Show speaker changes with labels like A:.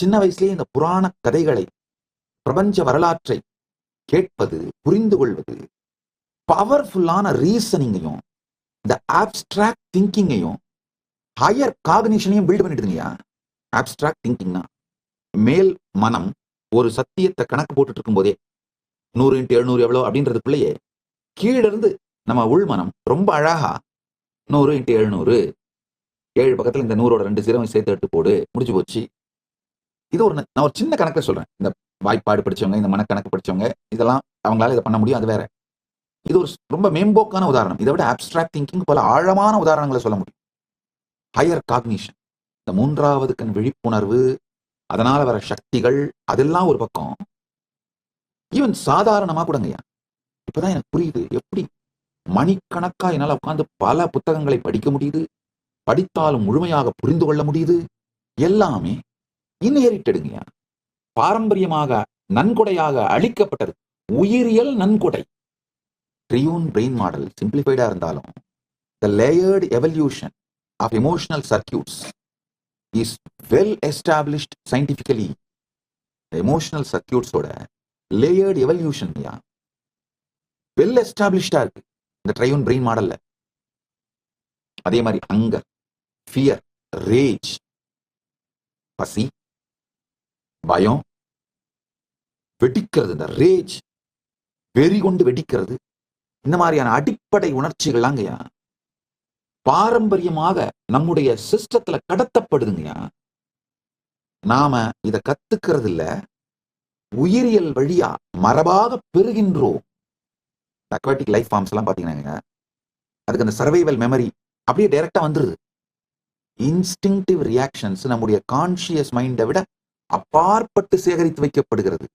A: சின்ன வயசுலயே இந்த புராண கதைகளை, பிரபஞ்ச வரலாற்றை கேட்பது, புரிந்து கொள்வது, பவர்ஃபுல்லான ரீசனிங்கையும், இந்த ஆப்ஸ்ட்ராக்ட் திங்கிங்கையும், ஹையர் காக்னிஷனையும் பில்ட் பண்ணிடுதுங்கய்யா. ஆப்ஸ்ட்ராக்ட் திங்கிங்னா மேல் மனம் ஒரு சத்தியத்தை கணக்கு போட்டுட்டு இருக்கும் போதே 100 × 700 எவ்வளோ அப்படின்றதுக்குள்ளேயே கீழே இருந்து நம்ம உள்மனம் ரொம்ப அழகா 100 × 700 7 பக்கத்துல இந்த 100ஓட 2 0 சேர்த்து எடுத்து போடு, முடிச்சு போச்சு. இது நான் ஒரு சின்ன கணக்கில் சொல்றேன். இந்த வாய்ப்பாடு படிச்சவங்க, இந்த மனக்கணக்கு படிச்சவங்க, இதெல்லாம் அவங்களால இதை பண்ண முடியும், அது வேற. இது ஒரு ரொம்ப மேம்போக்கான உதாரணம். இதை விட ஆப்ஸ்ட்ராக்ட் திங்கிங் பல ஆழமான உதாரணங்களை சொல்ல முடியும். ஹையர் காக்னிஷன், இந்த 3வது கண் விழிப்புணர்வு, அதனால வர சக்திகள், அதெல்லாம் ஒரு பக்கம். ஈவன் சாதாரணமா கூடங்கய்யா, இப்பதான் எனக்கு புரியுது எப்படி மணிக்கணக்கா என்னால உட்கார்ந்து பல புத்தகங்களை படிக்க முடியுது, படித்தாலும் முழுமையாக புரிந்து கொள்ள முடியுது. எல்லாமே இன்ஹெரிட்டடுங்கய்யா, பாரம்பரியமாக நன்கொடையாக அளிக்கப்பட்டது. உயிரியல் நன்கொடை. ட்ரியூன் பிரெயின் மாடல் சிம்பிளிஃபைடா இருந்தாலும் the layered evolution of emotional circuits is well established scientifically. The emotional circuits ஓட layered evolution well established இருக்கு இந்த ட்ரையூன் பிரெயின் மாடல்ல. அதே மாதிரி அங்கர், ஃபியர், ரேஜ், பசி, பயம், வெடிக்கிறது, இந்த ரேஜ், வெறி கொண்டு வெடிக்கிறது, இந்த மாதிரியான அடிப்படை உணர்ச்சிகள்லாங்கய்யா பாரம்பரியமாக நம்முடைய சிஸ்டத்துல கடத்தப்படுதுங்கய்யா. நாம இத கத்துக்கிறது இல்ல, உயிரியல் வழியா மரபாக பெறுகின்றோம். அக்வாட்டிக் லைஃப் ஃபார்ம்ஸ் எல்லாம் பாத்தீங்கன்னா அதுக்கு அந்த சர்வைவல் மெமரி அப்படியே டைரக்டா வந்துருது. இன்ஸ்டிங்டிவ் ரியாக்ஷன்ஸ் நம்முடைய கான்சியஸ் மைண்டை விட அப்பாற்பட்டு சேகரித்து வைக்கப்படுகிறது.